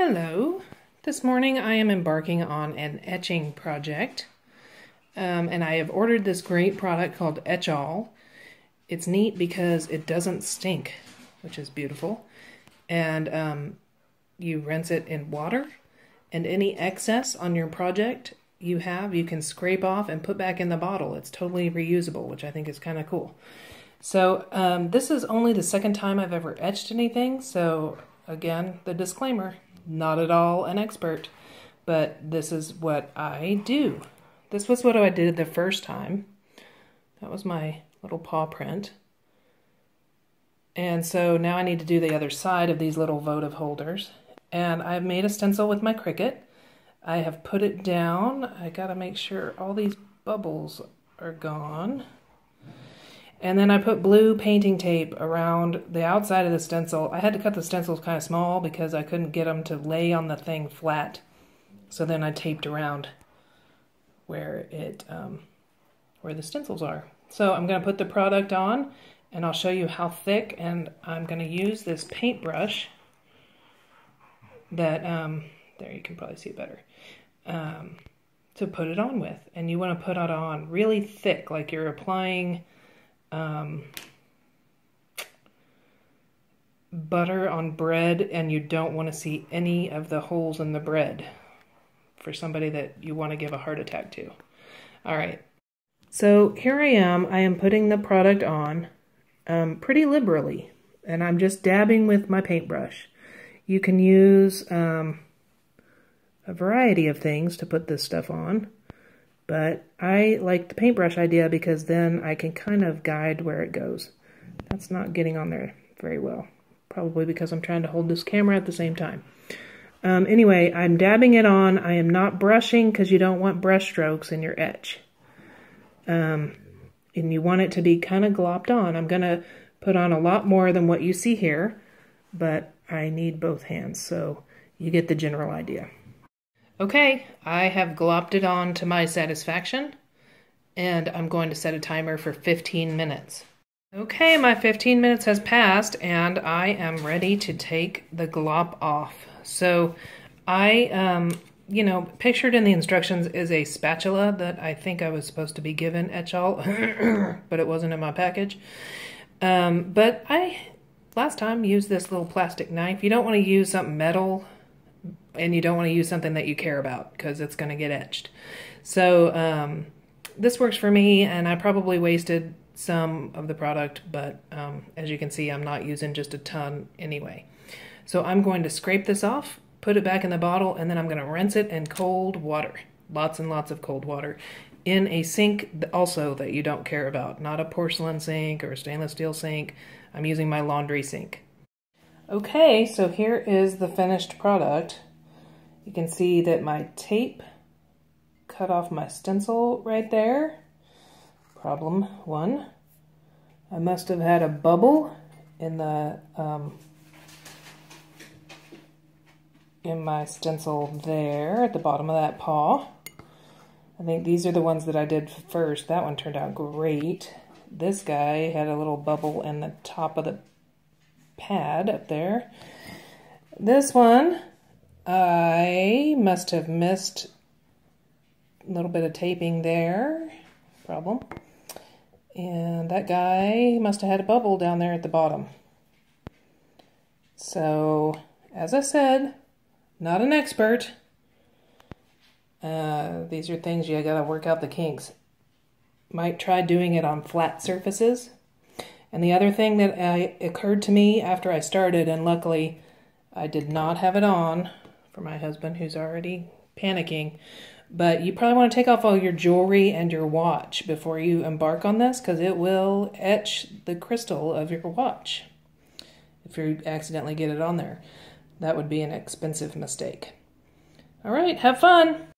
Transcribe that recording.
Hello. This morning I am embarking on an etching project, and I have ordered this great product called Etch-All. It's neat because it doesn't stink, which is beautiful, and you rinse it in water, and any excess on your project you can scrape off and put back in the bottle. It's totally reusable, which I think is kind of cool. So this is only the second time I've ever etched anything, so again, the disclaimer, not at all an expert, but this is what I do. This was what I did the first time. That was my little paw print. And so now I need to do the other side of these little votive holders. And I've made a stencil with my Cricut. I have put it down. I gotta make sure all these bubbles are gone. And then I put blue painting tape around the outside of the stencil. I had to cut the stencils kind of small because I couldn't get them to lay on the thing flat. So then I taped around where the stencils are. So I'm going to put the product on and I'll show you how thick, and I'm going to use this paintbrush that, there you can probably see it better, to put it on with. And you want to put it on really thick, like you're applying butter on bread, and you don't want to see any of the holes in the bread for somebody that you want to give a heart attack to. All right, so here I am putting the product on pretty liberally, and I'm just dabbing with my paintbrush. You can use a variety of things to put this stuff on. But I like the paintbrush idea because then I can kind of guide where it goes. That's not getting on there very well. Probably because I'm trying to hold this camera at the same time. Anyway, I'm dabbing it on. I am not brushing because you don't want brush strokes in your etch. And you want it to be kind of glopped on. I'm going to put on a lot more than what you see here, but I need both hands, so you get the general idea. Okay, I have glopped it on to my satisfaction, and I'm going to set a timer for 15 minutes. Okay, my 15 minutes has passed, and I am ready to take the glop off. So I, pictured in the instructions is a spatula that I think I was supposed to be given Etch-All, but it wasn't in my package. But I, last time, used this little plastic knife. You don't want to use something metal, and you don't want to use something that you care about because it's going to get etched. So this works for me, and I probably wasted some of the product, but as you can see, I'm not using just a ton anyway. So I'm going to scrape this off, put it back in the bottle, and then I'm going to rinse it in cold water. Lots and lots of cold water. In a sink also that you don't care about. Not a porcelain sink or a stainless steel sink. I'm using my laundry sink. Okay, so here is the finished product. You can see that my tape cut off my stencil right there. Problem one. I must have had a bubble in the in my stencil there at the bottom of that paw. I think these are the ones that I did first. That one turned out great. This guy had a little bubble in the top of the pad up there. This one, I must have missed a little bit of taping there. Problem. And that guy must have had a bubble down there at the bottom. So, as I said, not an expert. These are things you gotta work out the kinks. Might try doing it on flat surfaces. And the other thing that occurred to me after I started, and luckily I did not have it on for my husband who's already panicking, but you probably want to take off all your jewelry and your watch before you embark on this, because it will etch the crystal of your watch if you accidentally get it on there. That would be an expensive mistake. All right, have fun!